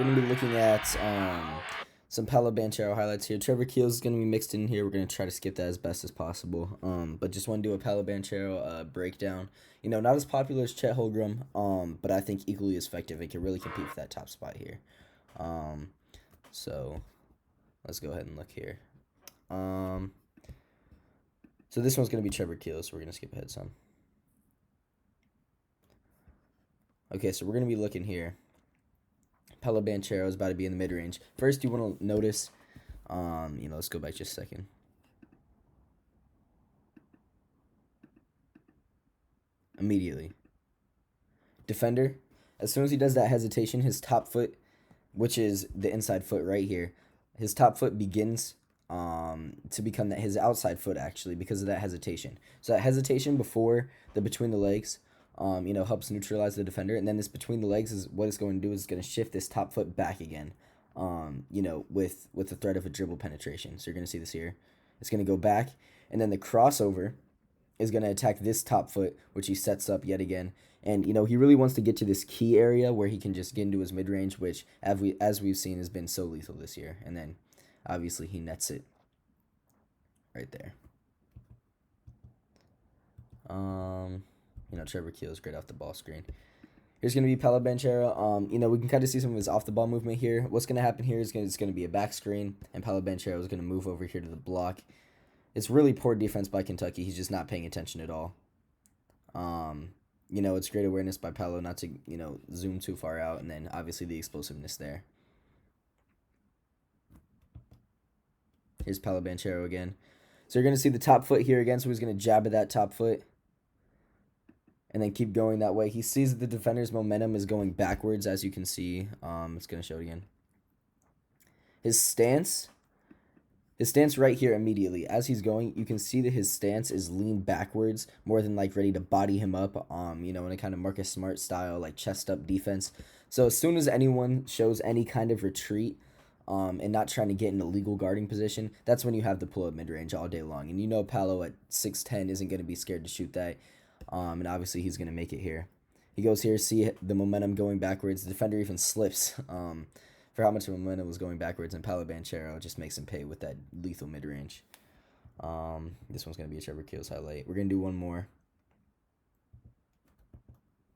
We're going to be looking at some Paolo Banchero highlights here. Trevor Keels is going to be mixed in here. We're going to try to skip that as best as possible. But just want to do a Paolo Banchero breakdown. Not as popular as Chet Holmgren, but I think equally as effective. It can really compete for that top spot here. So let's go ahead and look here. So this one's going to be Trevor Keels, so we're going to skip ahead some. Okay, so we're going to be looking here. Paolo Banchero is about to be in the mid-range. First, you want to notice, let's go back just a second. Immediately. Defender, as soon as he does that hesitation, his top foot, which is the inside foot right here, his top foot begins to become his outside foot, actually, because of that hesitation. So that hesitation before the between the legs, helps neutralize the defender. And then this between the legs is what it's going to do is it's going to shift this top foot back again, with the threat of a dribble penetration. So you're going to see this here. It's going to go back, and then the crossover is going to attack this top foot, which he sets up yet again. And, he really wants to get to this key area where he can just get into his mid-range, which, as we've seen, has been so lethal this year. And then, obviously, he nets it right there. Trevor Keels great off the ball screen. Here's going to be Paolo Banchero. We can kind of see some of his off the ball movement here. What's going to happen here is it's going to be a back screen, and Paolo Banchero is going to move over here to the block. It's really poor defense by Kentucky. He's just not paying attention at all. It's great awareness by Paolo not to, zoom too far out, and then obviously the explosiveness there. Here's Paolo Banchero again. So you're going to see the top foot here again, so he's going to jab at that top foot and then keep going that way. He sees that the defender's momentum is going backwards, as you can see. It's going to show it again. His stance right here immediately. As he's going, you can see that his stance is leaned backwards, more than ready to body him up, in a kind of Marcus Smart style, chest up defense. So as soon as anyone shows any kind of retreat, and not trying to get in a legal guarding position, that's when you have the pull-up mid-range all day long. And Paolo at 6'10" isn't going to be scared to shoot that. And obviously he's going to make it here. He goes here, see the momentum going backwards. The defender even slips for how much the momentum was going backwards, and Paolo Banchero just makes him pay with that lethal mid-range. This one's going to be a Trevor Keels highlight. We're going to do one more.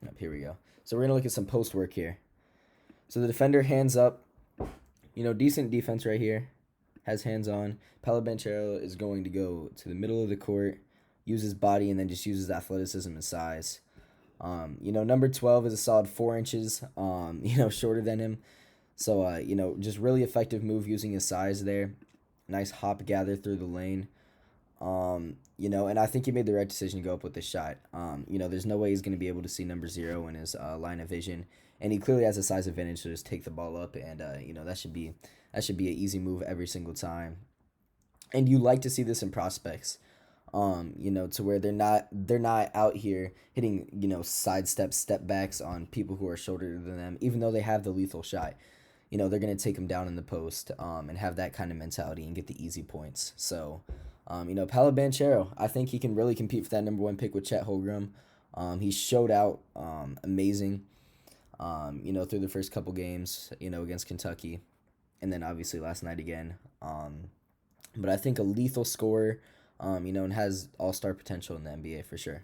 Yep, here we go. So we're going to look at some post work here. So the defender hands up. Decent defense right here. Has hands on. Paolo Banchero is going to go to the middle of the court, use his body, and then just uses athleticism and size. Number 12 is a solid 4 inches, shorter than him. So, just really effective move using his size there. Nice hop gather through the lane. And I think he made the right decision to go up with this shot. There's no way he's going to be able to see number 0 in his line of vision. And he clearly has a size advantage to just take the ball up. And, that should be an easy move every single time. And you like to see this in prospects. To where they're not out here hitting, sidestep step backs on people who are shorter than them, even though they have the lethal shot. They're going to take them down in the post and have that kind of mentality and get the easy points. So, Paolo Banchero, I think he can really compete for that number 1 pick with Chet Holmgren. He showed out amazing, through the first couple games, against Kentucky. And then obviously last night again. But I think a lethal scorer, and has all-star potential in the NBA for sure.